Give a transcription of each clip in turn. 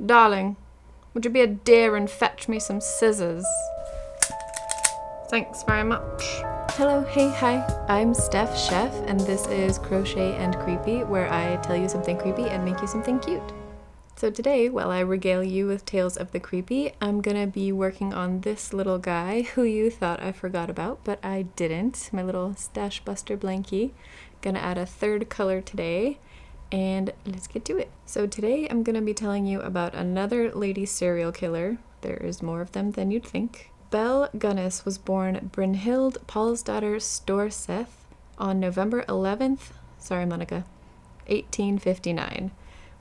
Darling, would you be a dear and fetch me some scissors? Thanks very much. Hello, hey, hi, I'm Steph Chef, and this is Crochet and Creepy, where I tell you something creepy and make you something cute. So today, while I regale you with tales of the creepy, I'm gonna be working on this little guy who you thought I forgot about, but I didn't. My little Stash Buster blankie. Gonna add a third color today, and let's get to it. So today I'm gonna be telling you about another lady serial killer. There is more of them than you'd think. Belle Gunness was born Brynhild Paulsdottir Storseth on November 11th, 1859,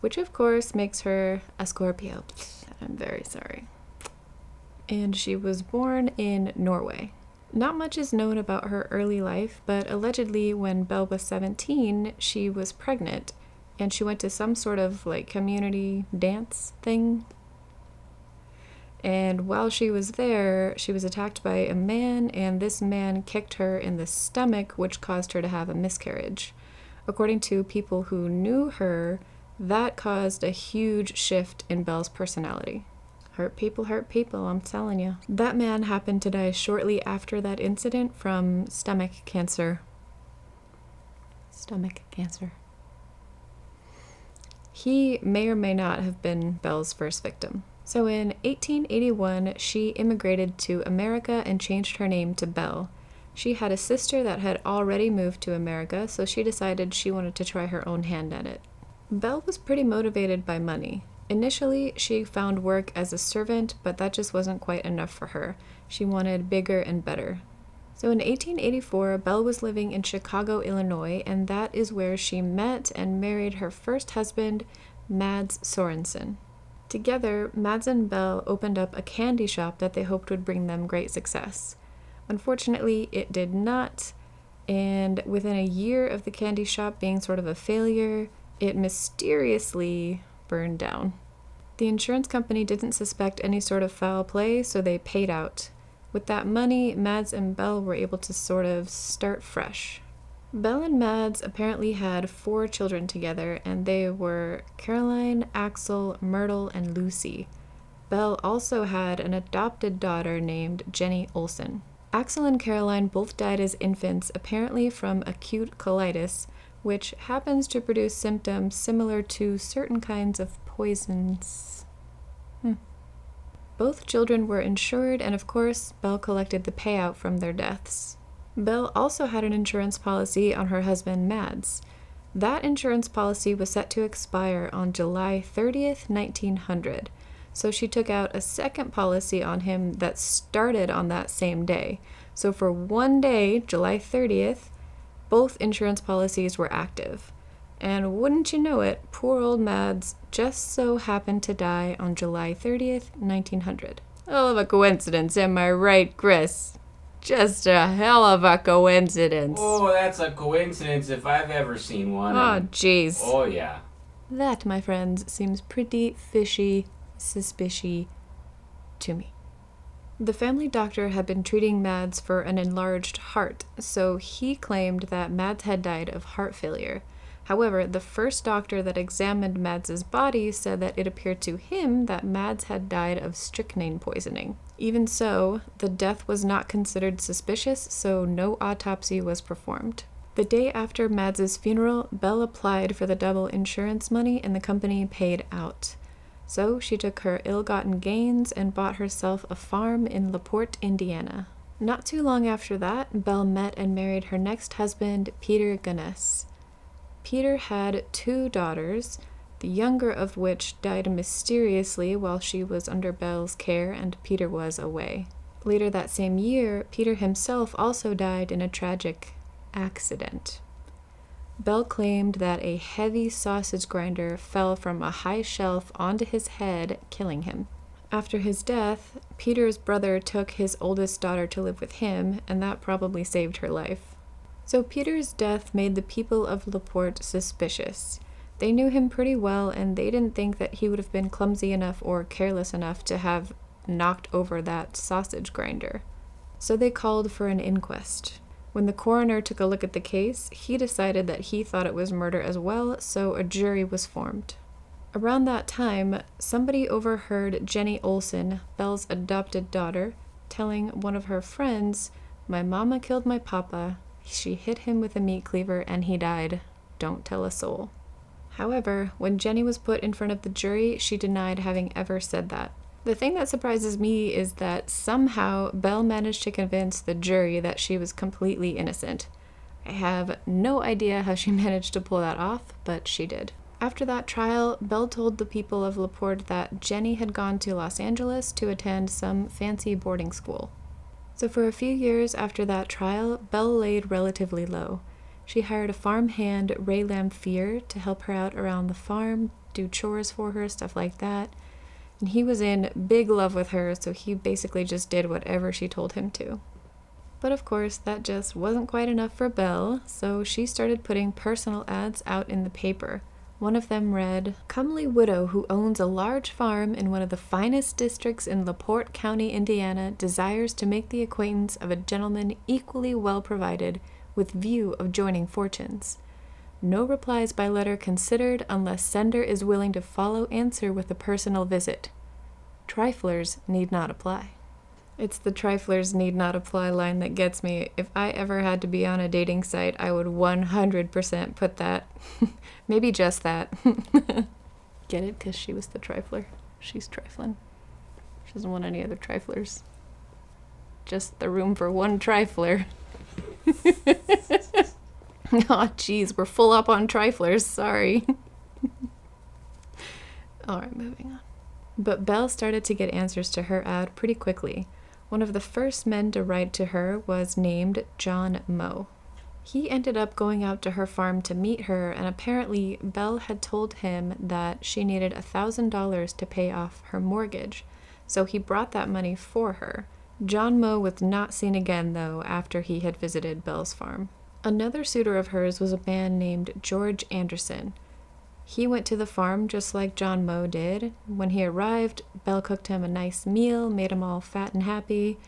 which of course makes her a Scorpio. I'm very sorry. And she was born in Norway. Not much is known about her early life, but allegedly when Belle was 17, she was pregnant, and she went to some sort of community dance thing. And while she was there, she was attacked by a man, and this man kicked her in the stomach, which caused her to have a miscarriage. According to people who knew her, that caused a huge shift in Belle's personality. Hurt people, I'm telling you. That man happened to die shortly after that incident from stomach cancer. Stomach cancer. He may or may not have been Belle's first victim. So in 1881, she immigrated to America and changed her name to Belle. She had a sister that had already moved to America, so she decided she wanted to try her own hand at it. Belle was pretty motivated by money. Initially, she found work as a servant, but that just wasn't quite enough for her. She wanted bigger and better. So in 1884, Belle was living in Chicago, Illinois, and that is where she met and married her first husband, Mads Sorensen. Together, Mads and Belle opened up a candy shop that they hoped would bring them great success. Unfortunately, it did not, and within a year of the candy shop being sort of a failure, it mysteriously burned down. The insurance company didn't suspect any sort of foul play, so they paid out. With that money, Mads and Belle were able to sort of start fresh. Belle and Mads apparently had 4 children together, and they were Caroline, Axel, Myrtle, and Lucy. Belle also had an adopted daughter named Jenny Olsen. Axel and Caroline both died as infants, apparently from acute colitis, which happens to produce symptoms similar to certain kinds of poisons. Both children were insured, and of course, Belle collected the payout from their deaths. Belle also had an insurance policy on her husband, Mads. That insurance policy was set to expire on July 30th, 1900, so she took out a second policy on him that started on that same day. So for one day, July 30th, both insurance policies were active. And wouldn't you know it, poor old Mads just so happened to die on July 30th, 1900. Hell of a coincidence, am I right, Chris? Just a hell of a coincidence. Oh, that's a coincidence if I've ever seen one. Oh, jeez. Oh, yeah. That, my friends, seems pretty fishy, suspicious to me. The family doctor had been treating Mads for an enlarged heart, so he claimed that Mads had died of heart failure. However, the first doctor that examined Mads's body said that it appeared to him that Mads had died of strychnine poisoning. Even so, the death was not considered suspicious, so no autopsy was performed. The day after Mads's funeral, Belle applied for the double insurance money and the company paid out. So she took her ill-gotten gains and bought herself a farm in LaPorte, Indiana. Not too long after that, Belle met and married her next husband, Peter Gunness. Peter had 2 daughters, the younger of which died mysteriously while she was under Belle's care and Peter was away. Later that same year, Peter himself also died in a tragic accident. Belle claimed that a heavy sausage grinder fell from a high shelf onto his head, killing him. After his death, Peter's brother took his oldest daughter to live with him, and that probably saved her life. So Peter's death made the people of LaPorte suspicious. They knew him pretty well, and they didn't think that he would have been clumsy enough or careless enough to have knocked over that sausage grinder. So they called for an inquest. When the coroner took a look at the case, he decided that he thought it was murder as well, so a jury was formed. Around that time, somebody overheard Jenny Olson, Belle's adopted daughter, telling one of her friends, "My mama killed my papa. She hit him with a meat cleaver and he died. Don't tell a soul." However, when Jenny was put in front of the jury, she denied having ever said that. The thing that surprises me is that somehow Belle managed to convince the jury that she was completely innocent. I have no idea how she managed to pull that off, but she did. After that trial, Belle told the people of LaPorte that Jenny had gone to Los Angeles to attend some fancy boarding school. So for a few years after that trial, Belle laid relatively low. She hired a farm hand, Ray Lamphere, to help her out around the farm, do chores for her, stuff like that. And he was in big love with her, so he basically just did whatever she told him to. But of course, that just wasn't quite enough for Belle, so she started putting personal ads out in the paper. One of them read, "Comely widow who owns a large farm in one of the finest districts in LaPorte County, Indiana, desires to make the acquaintance of a gentleman equally well provided, with view of joining fortunes. No replies by letter considered unless sender is willing to follow answer with a personal visit. Triflers need not apply." It's the "triflers need not apply" line that gets me. If I ever had to be on a dating site, I would 100% put that. Maybe just that. Get it? Because she was the trifler. She's trifling. She doesn't want any other triflers. Just the room for one trifler. Aw, jeez, we're full up on triflers. Sorry. Alright, moving on. But Belle started to get answers to her ad pretty quickly. One of the first men to write to her was named John Moe. He ended up going out to her farm to meet her, and apparently Belle had told him that she needed $1,000 to pay off her mortgage, so he brought that money for her. John Moe was not seen again, though, after he had visited Belle's farm. Another suitor of hers was a man named George Anderson. He went to the farm just like John Moe did. When he arrived, Belle cooked him a nice meal, made him all fat and happy.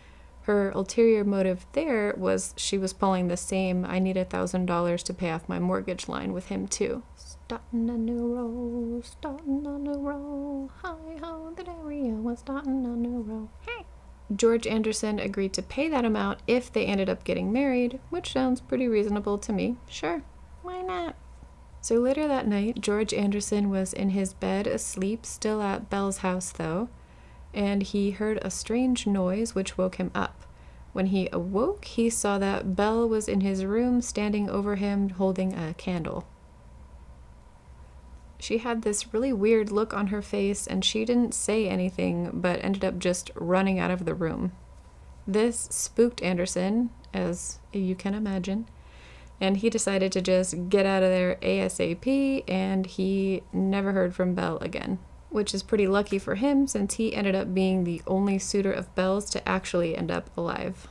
Her ulterior motive there was she was pulling the same "I need $1,000 to pay off my mortgage" line with him too. Starting a new row, starting a new row. Hi-ho, the dairy was starting a new row. Hey! George Anderson agreed to pay that amount if they ended up getting married, which sounds pretty reasonable to me. Sure, why not? So later that night, George Anderson was in his bed asleep, still at Belle's house though, and he heard a strange noise which woke him up. When he awoke, he saw that Belle was in his room, standing over him, holding a candle. She had this really weird look on her face, and she didn't say anything, but ended up just running out of the room. This spooked Anderson, as you can imagine, and he decided to just get out of there ASAP, and he never heard from Belle again, which is pretty lucky for him since he ended up being the only suitor of Belle's to actually end up alive.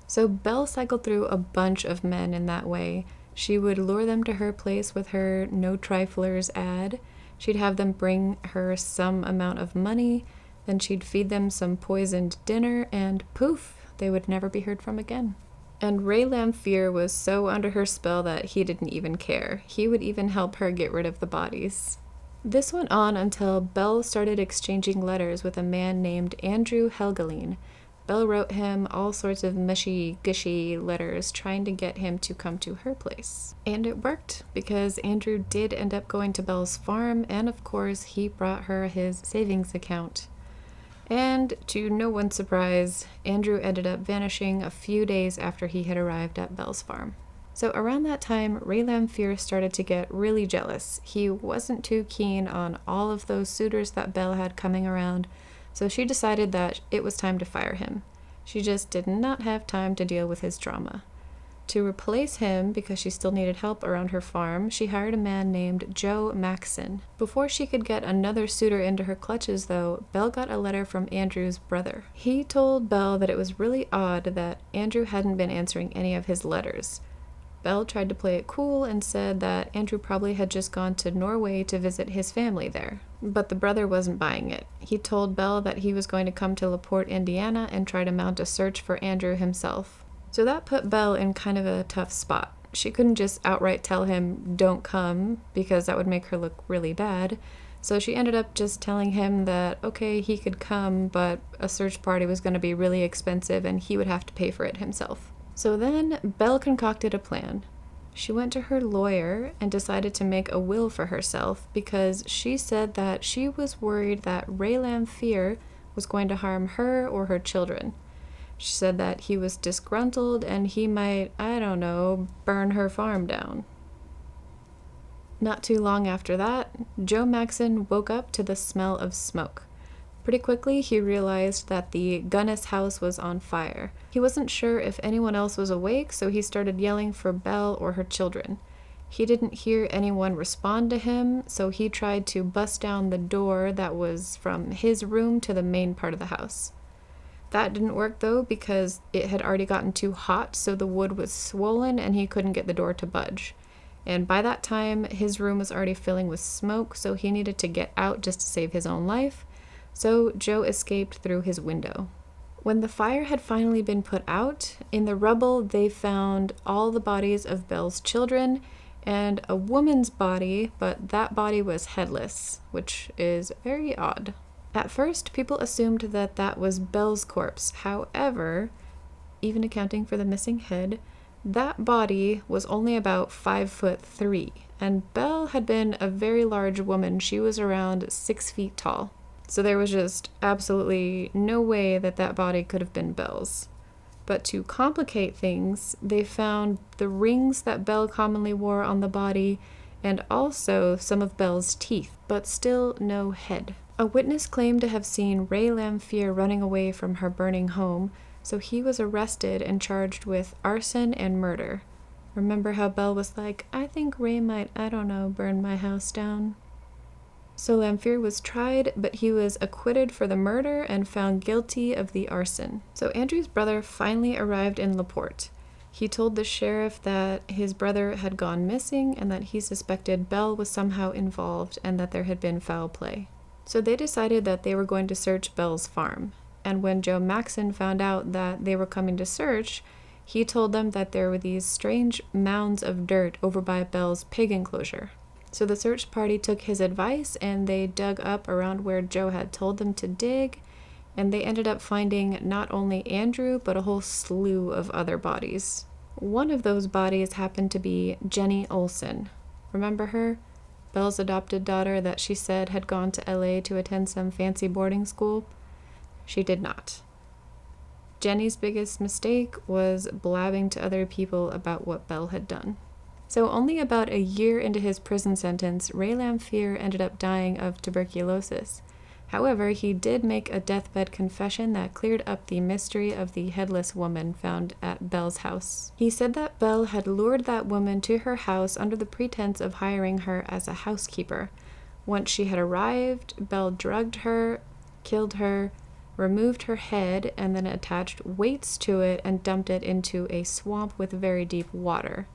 So Belle cycled through a bunch of men in that way. She would lure them to her place with her "No Triflers" ad. She'd have them bring her some amount of money, then she'd feed them some poisoned dinner, and poof, they would never be heard from again. And Ray Lamphere was so under her spell that he didn't even care. He would even help her get rid of the bodies. This went on until Belle started exchanging letters with a man named Andrew Helgeline. Belle wrote him all sorts of mushy, gushy letters trying to get him to come to her place. And it worked, because Andrew did end up going to Belle's farm, and of course he brought her his savings account. And to no one's surprise, Andrew ended up vanishing a few days after he had arrived at Belle's farm. So around that time, Ray Lamphere started to get really jealous. He wasn't too keen on all of those suitors that Belle had coming around, so she decided that it was time to fire him. She just did not have time to deal with his drama. To replace him, because she still needed help around her farm, she hired a man named Joe Maxson. Before she could get another suitor into her clutches, though, Belle got a letter from Andrew's brother. He told Belle that it was really odd that Andrew hadn't been answering any of his letters. Belle tried to play it cool and said that Andrew probably had just gone to Norway to visit his family there. But the brother wasn't buying it. He told Belle that he was going to come to LaPorte, Indiana, and try to mount a search for Andrew himself. So that put Belle in kind of a tough spot. She couldn't just outright tell him, "Don't come," because that would make her look really bad. So she ended up just telling him that, okay, he could come, but a search party was going to be really expensive and he would have to pay for it himself. So then Belle concocted a plan. She went to her lawyer and decided to make a will for herself because she said that she was worried that Ray Lamphere was going to harm her or her children. She said that he was disgruntled and he might, I don't know, burn her farm down. Not too long after that, Joe Maxon woke up to the smell of smoke. Pretty quickly, he realized that the Gunness house was on fire. He wasn't sure if anyone else was awake, so he started yelling for Belle or her children. He didn't hear anyone respond to him, so he tried to bust down the door that was from his room to the main part of the house. That didn't work though because it had already gotten too hot, so the wood was swollen and he couldn't get the door to budge. And by that time, his room was already filling with smoke, so he needed to get out just to save his own life. So Joe escaped through his window. When the fire had finally been put out, in the rubble they found all the bodies of Belle's children and a woman's body, but that body was headless, which is very odd. At first, people assumed that that was Belle's corpse. However, even accounting for the missing head, that body was only about 5'3", and Belle had been a very large woman. She was around 6 feet tall. So there was just absolutely no way that that body could have been Belle's. But to complicate things, they found the rings that Belle commonly wore on the body and also some of Belle's teeth, but still no head. A witness claimed to have seen Ray Lamphere running away from her burning home, so he was arrested and charged with arson and murder. Remember how Belle was like, I think Ray might, burn my house down? So Lamphere was tried, but he was acquitted for the murder and found guilty of the arson. So Andrew's brother finally arrived in LaPorte. He told the sheriff that his brother had gone missing and that he suspected Belle was somehow involved and that there had been foul play. So they decided that they were going to search Belle's farm. And when Joe Maxon found out that they were coming to search, he told them that there were these strange mounds of dirt over by Belle's pig enclosure. So the search party took his advice and they dug up around where Joe had told them to dig, and they ended up finding not only Andrew, but a whole slew of other bodies. One of those bodies happened to be Jenny Olson. Remember her? Belle's adopted daughter that she said had gone to LA to attend some fancy boarding school. She did not. Jenny's biggest mistake was blabbing to other people about what Belle had done. So only about a year into his prison sentence, Ray Lamphere ended up dying of tuberculosis. However, he did make a deathbed confession that cleared up the mystery of the headless woman found at Belle's house. He said that Belle had lured that woman to her house under the pretense of hiring her as a housekeeper. Once she had arrived, Belle drugged her, killed her, removed her head, and then attached weights to it and dumped it into a swamp with very deep water.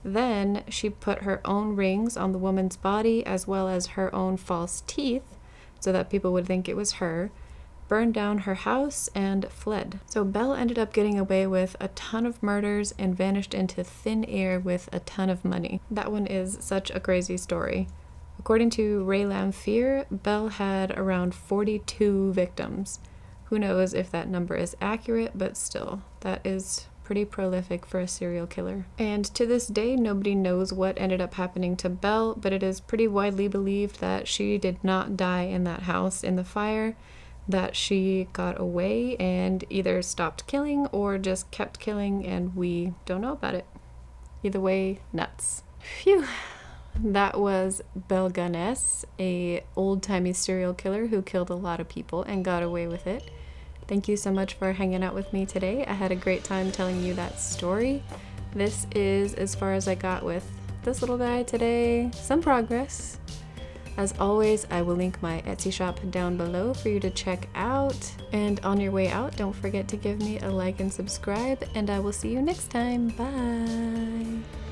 Then she put her own rings on the woman's body as well as her own false teeth so that people would think it was her, burned down her house, and fled. So Belle ended up getting away with a ton of murders and vanished into thin air with a ton of money. That one is such a crazy story. According to Ray Lamphere, Belle had around 42 victims. Who knows if that number is accurate, but still, that is pretty prolific for a serial killer. And to this day, nobody knows what ended up happening to Belle, but it is pretty widely believed that she did not die in that house in the fire, that she got away and either stopped killing or just kept killing, and we don't know about it. Either way, nuts. Phew. That was Belle Gunness, a old-timey serial killer who killed a lot of people and got away with it. Thank you so much for hanging out with me today. I had a great time telling you that story. This is as far as I got with this little guy today. Some progress. As always, I will link my Etsy shop down below for you to check out. And on your way out, don't forget to give me a like and subscribe, and I will see you next time. Bye!